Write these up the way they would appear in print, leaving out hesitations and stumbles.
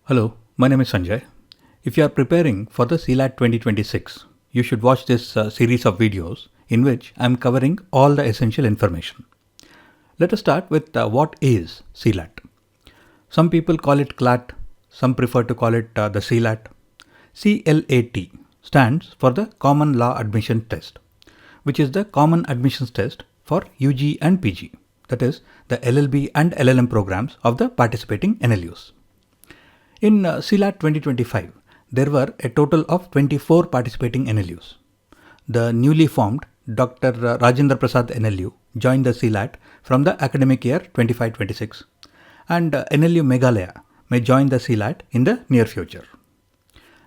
Hello, my name is Sanjay. If you are preparing for the CLAT 2026, you should watch this series of videos in which I am covering all the essential information. Let us start with what is CLAT. Some people call it CLAT, some prefer to call it the CLAT. CLAT stands for the Common Law Admission Test, which is the common admissions test for UG and PG, that is the LLB and LLM programs of the participating NLUs. In CLAT 2025, there were a total of 24 participating NLUs. The newly formed Dr. Rajendra Prasad NLU joined the CLAT from the academic year 25-26, and NLU Meghalaya may join the CLAT in the near future.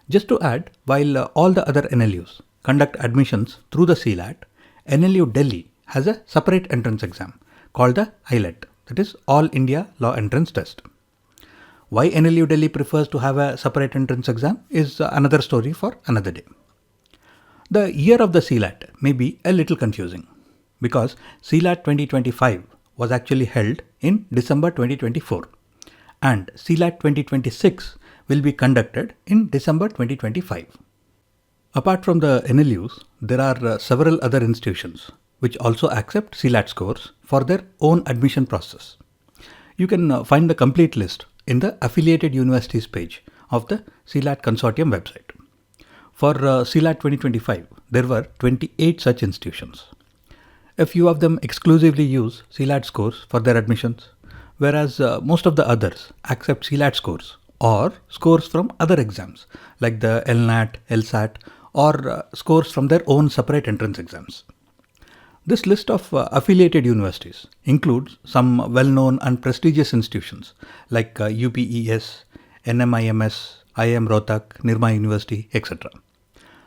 Just to add, while all the other NLUs conduct admissions through the CLAT, NLU Delhi has a separate entrance exam called the AILET, that is All India Law Entrance Test. Why NLU Delhi prefers to have a separate entrance exam is another story for another day. The year of the CLAT may be a little confusing because CLAT 2025 was actually held in December 2024 and CLAT 2026 will be conducted in December 2025. Apart from the NLUs, there are several other institutions which also accept CLAT scores for their own admission process. You can find the complete list in the affiliated universities page of the CLAT consortium website. For CLAT 2025, there were 28 such institutions. A few of them exclusively use CLAT scores for their admissions, whereas most of the others accept CLAT scores or scores from other exams like the LNAT, LSAT, or scores from their own separate entrance exams. This list of affiliated universities includes some well-known and prestigious institutions like UPES, NMIMS, IIM Rohtak, Nirma University, etc.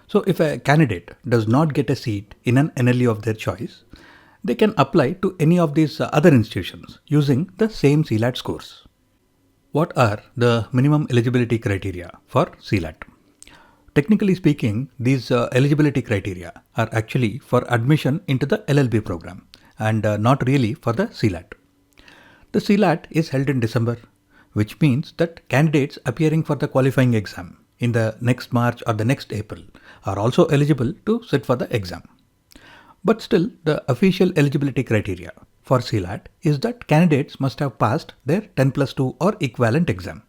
So if a candidate does not get a seat in an NLU of their choice, they can apply to any of these other institutions using the same CLAT scores. What are the minimum eligibility criteria for CLAT? Technically speaking, these eligibility criteria are actually for admission into the LLB program and not really for the CLAT. The CLAT is held in December, which means that candidates appearing for the qualifying exam in the next March or the next April are also eligible to sit for the exam. But still, the official eligibility criteria for CLAT is that candidates must have passed their 10+2 or equivalent exam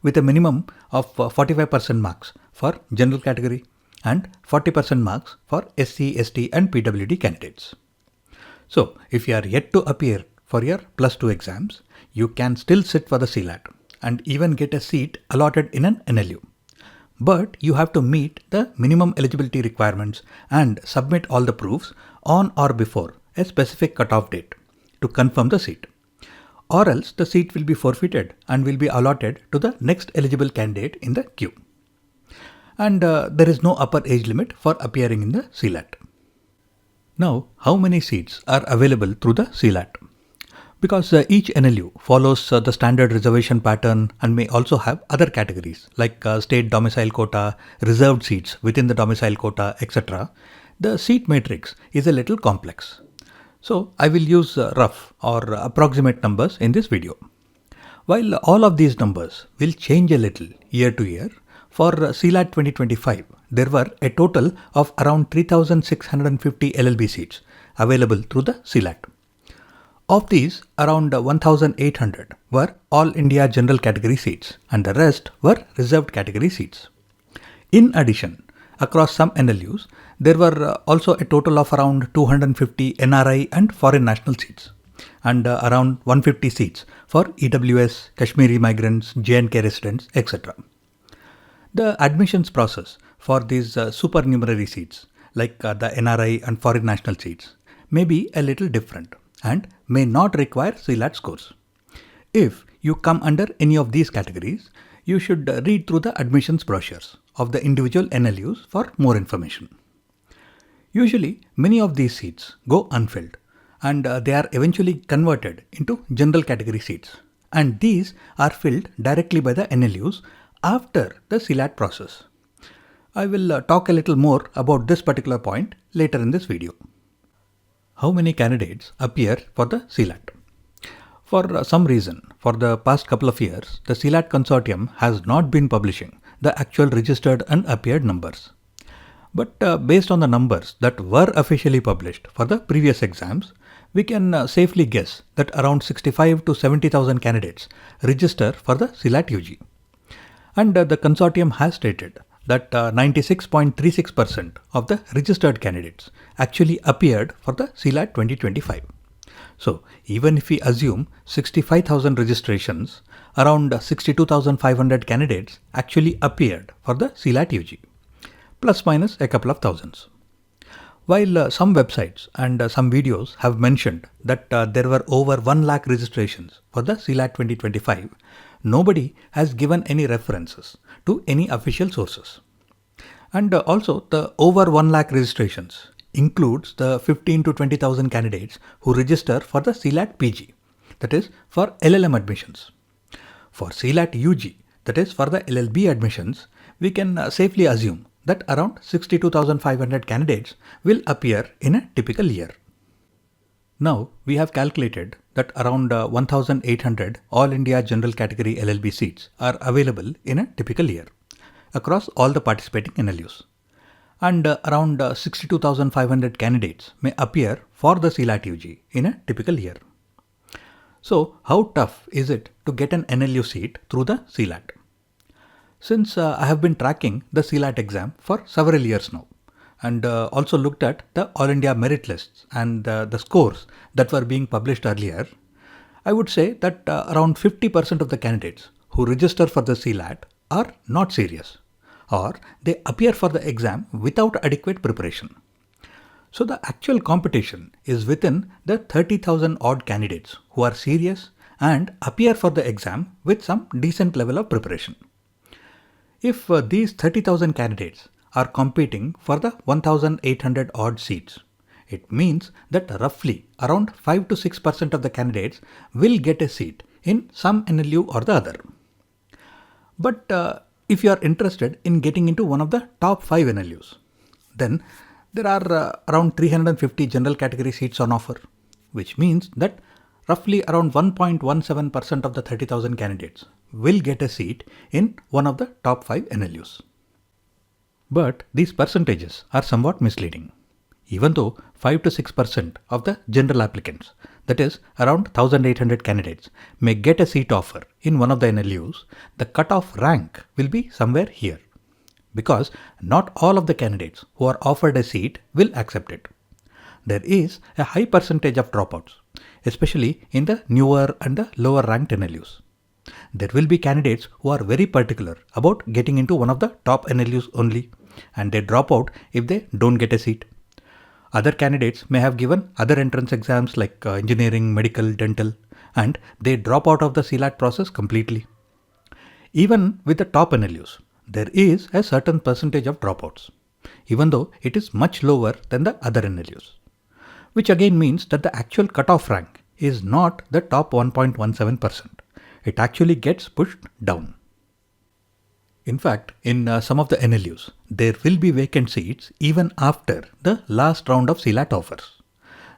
with a minimum of 45% marks for general category and 40% marks for SC, ST and PWD candidates. So, if you are yet to appear for your +2 exams, you can still sit for the CLAT and even get a seat allotted in an NLU. But you have to meet the minimum eligibility requirements and submit all the proofs on or before a specific cutoff date to confirm the seat. Or else the seat will be forfeited and will be allotted to the next eligible candidate in the queue. And there is no upper age limit for appearing in the CLAT. Now, how many seats are available through the CLAT? Because each NLU follows the standard reservation pattern and may also have other categories like state domicile quota, reserved seats within the domicile quota, etc. The seat matrix is a little complex. So I will use rough or approximate numbers in this video. While all of these numbers will change a little year to year, for CLAT 2025, there were a total of around 3,650 LLB seats available through the CLAT. Of these, around 1,800 were All India General Category seats and the rest were reserved category seats. In addition, across some NLUs, there were also a total of around 250 NRI and foreign national seats and around 150 seats for EWS, Kashmiri migrants, J&K residents, etc. The admissions process for these supernumerary seats like the NRI and foreign national seats may be a little different and may not require CLAT scores. If you come under any of these categories, you should read through the admissions brochures of the individual NLUs for more information. Usually, many of these seats go unfilled and they are eventually converted into general category seats, and these are filled directly by the NLUs after the CLAT process. I will talk a little more about this particular point later in this video. How many candidates appear for the CLAT? For some reason, for the past couple of years, the CLAT consortium has not been publishing the actual registered and appeared numbers. But based on the numbers that were officially published for the previous exams, we can safely guess that around 65 to 70,000 candidates register for the CLAT UG. And the consortium has stated that 96.36% of the registered candidates actually appeared for the CLAT 2025. So even if we assume 65,000 registrations, around 62,500 candidates actually appeared for the CLAT UG, plus minus a couple of thousands. While some websites and some videos have mentioned that there were over 1 lakh registrations for the CLAT 2025, nobody has given any references to any official sources. And also the over 1 lakh registrations includes the 15 to 20,000 candidates who register for the CLAT PG, that is for LLM admissions. For CLAT UG, that is for the LLB admissions, we can safely assume that around 62,500 candidates will appear in a typical year. Now we have calculated that around 1,800 All India General Category LLB seats are available in a typical year across all the participating NLUs. And around 62,500 candidates may appear for the CLAT UG in a typical year. So how tough is it to get an NLU seat through the CLAT? Since I have been tracking the CLAT exam for several years now and also looked at the All India merit lists and the scores that were being published earlier, I would say that around 50% of the candidates who register for the CLAT are not serious, or they appear for the exam without adequate preparation. So the actual competition is within the 30,000 odd candidates who are serious and appear for the exam with some decent level of preparation. If these 30,000 candidates are competing for the 1,800 odd seats, it means that roughly around 5 to 6% of the candidates will get a seat in some NLU or the other. But if you are interested in getting into one of the top 5 NLUs, then there are around 350 general category seats on offer, which means that roughly around 1.17% of the 30,000 candidates will get a seat in one of the top 5 NLUs. But these percentages are somewhat misleading. Even though 5 to 6% of the general applicants, that is around 1,800 candidates, may get a seat offer in one of the NLUs, the cutoff rank will be somewhere here, because not all of the candidates who are offered a seat will accept it. There is a high percentage of dropouts, especially in the newer and the lower ranked NLUs. There will be candidates who are very particular about getting into one of the top NLUs only, and they drop out if they don't get a seat. Other candidates may have given other entrance exams like engineering, medical, dental, and they drop out of the CLAT process completely. Even with the top NLUs, there is a certain percentage of dropouts, even though it is much lower than the other NLUs, which again means that the actual cutoff rank is not the top 1.17%. It actually gets pushed down. In fact, in some of the NLUs, there will be vacant seats even after the last round of CLAT offers.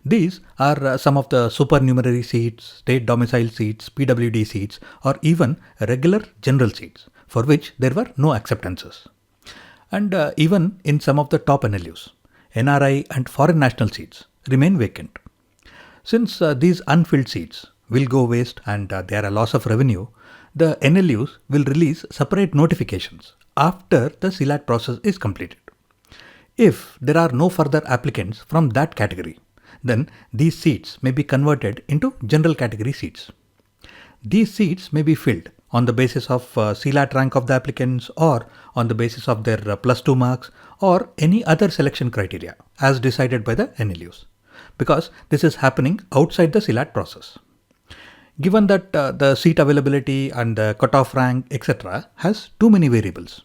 These are some of the supernumerary seats, state domicile seats, PWD seats, or even regular general seats for which there were no acceptances. And even in some of the top NLUs, NRI and foreign national seats remain vacant. Since these unfilled seats will go waste and they are a loss of revenue, the NLUs will release separate notifications after the CLAT process is completed. If there are no further applicants from that category, then these seats may be converted into general category seats. These seats may be filled on the basis of CLAT rank of the applicants or on the basis of their +2 marks or any other selection criteria as decided by the NLUs, because this is happening outside the CLAT process. Given that the seat availability and the cutoff rank, etc. has too many variables,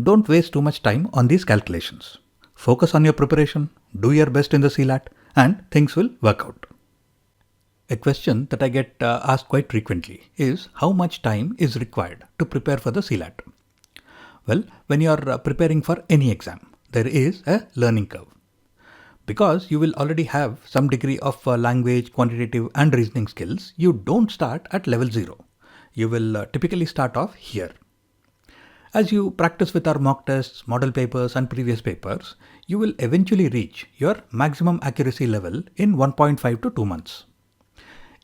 don't waste too much time on these calculations. Focus on your preparation, do your best in the CLAT, and things will work out. A question that I get asked quite frequently is how much time is required to prepare for the CLAT? Well, when you are preparing for any exam, there is a learning curve. Because you will already have some degree of language, quantitative and reasoning skills, you don't start at level 0. You will typically start off here. As you practice with our mock tests, model papers and previous papers, you will eventually reach your maximum accuracy level in 1.5 to 2 months.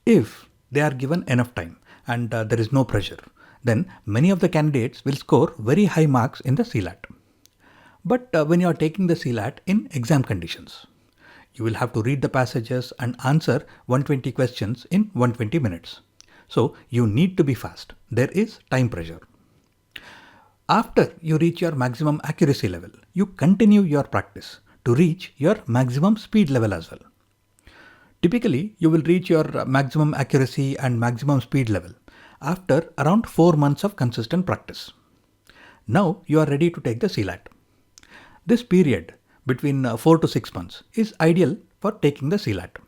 If they are given enough time and there is no pressure, then many of the candidates will score very high marks in the CLAT. But when you are taking the CLAT in exam conditions, you will have to read the passages and answer 120 questions in 120 minutes. So you need to be fast. There is time pressure. After you reach your maximum accuracy level, you continue your practice to reach your maximum speed level as well. Typically, you will reach your maximum accuracy and maximum speed level after around 4 months of consistent practice. Now you are ready to take the CLAT. This period between 4 to 6 months is ideal for taking the CLAT.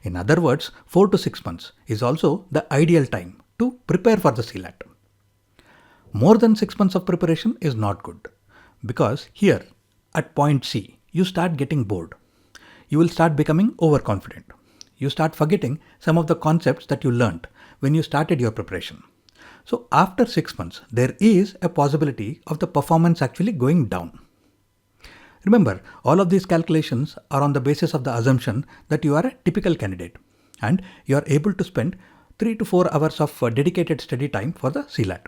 In other words, 4 to 6 months is also the ideal time to prepare for the CLAT. More than 6 months of preparation is not good, because here at point C, you start getting bored. You will start becoming overconfident. You start forgetting some of the concepts that you learnt when you started your preparation. So after 6 months, there is a possibility of the performance actually going down. Remember, all of these calculations are on the basis of the assumption that you are a typical candidate and you are able to spend 3 to 4 hours of dedicated study time for the CLAT.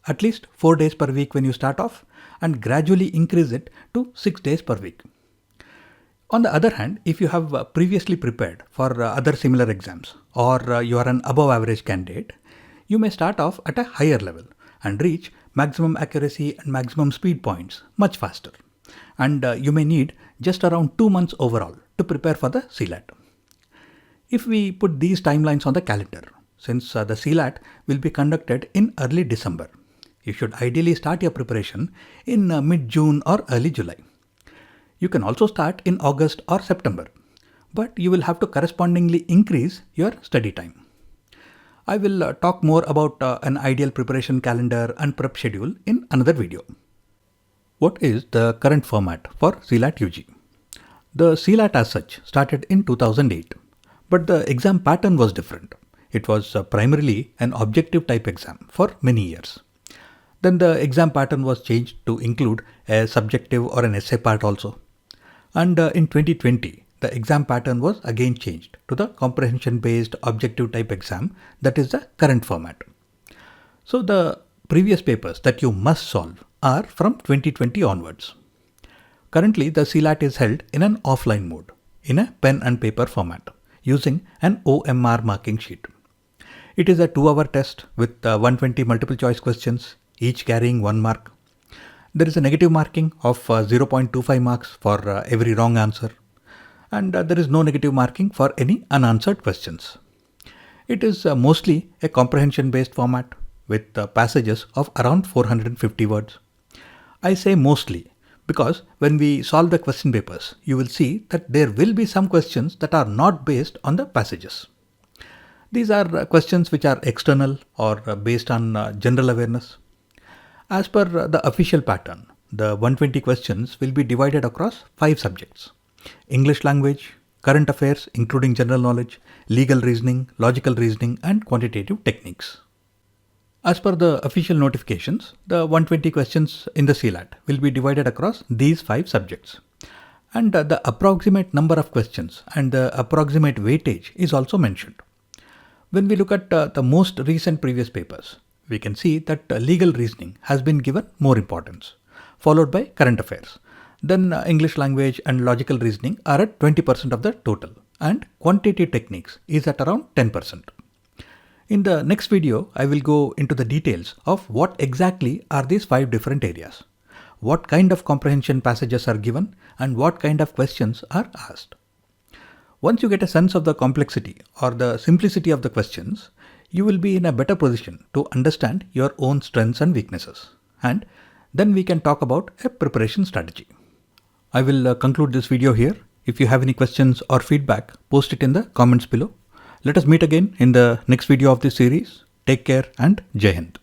At least 4 days per week when you start off, and gradually increase it to 6 days per week. On the other hand, if you have previously prepared for other similar exams, or you are an above average candidate, you may start off at a higher level and reach maximum accuracy and maximum speed points much faster. And you may need just around 2 months overall to prepare for the CLAT. If we put these timelines on the calendar, since the CLAT will be conducted in early December, you should ideally start your preparation in mid-June or early July. You can also start in August or September, but you will have to correspondingly increase your study time. I will talk more about an ideal preparation calendar and prep schedule in another video. What is the current format for CLAT UG? The CLAT as such started in 2008, but the exam pattern was different. It was primarily an objective type exam for many years. Then the exam pattern was changed to include a subjective or an essay part also. And in 2020, the exam pattern was again changed to the comprehension-based objective type exam, that is the current format. So the previous papers that you must solve are from 2020 onwards. Currently, the CLAT is held in an offline mode, in a pen and paper format, using an OMR marking sheet. It is a 2-hour test with 120 multiple choice questions, each carrying 1 mark. There is a negative marking of 0.25 marks for every wrong answer, and there is no negative marking for any unanswered questions. It is mostly a comprehension-based format with passages of around 450 words. I say mostly because when we solve the question papers, you will see that there will be some questions that are not based on the passages. These are questions which are external or based on general awareness. As per the official pattern, the 120 questions will be divided across 5 subjects: English language, current affairs including general knowledge, legal reasoning, logical reasoning and quantitative techniques. As per the official notifications, the 120 questions in the CLAT will be divided across these 5 subjects. And the approximate number of questions and the approximate weightage is also mentioned. When we look at the most recent previous papers, we can see that legal reasoning has been given more importance, followed by current affairs. Then English language and logical reasoning are at 20% of the total, and quantitative techniques is at around 10%. In the next video, I will go into the details of what exactly are these 5 different areas, what kind of comprehension passages are given, and what kind of questions are asked. Once you get a sense of the complexity or the simplicity of the questions, you will be in a better position to understand your own strengths and weaknesses. And then we can talk about a preparation strategy. I will conclude this video here. If you have any questions or feedback, post it in the comments below. Let us meet again in the next video of this series. Take care and Jai Hind.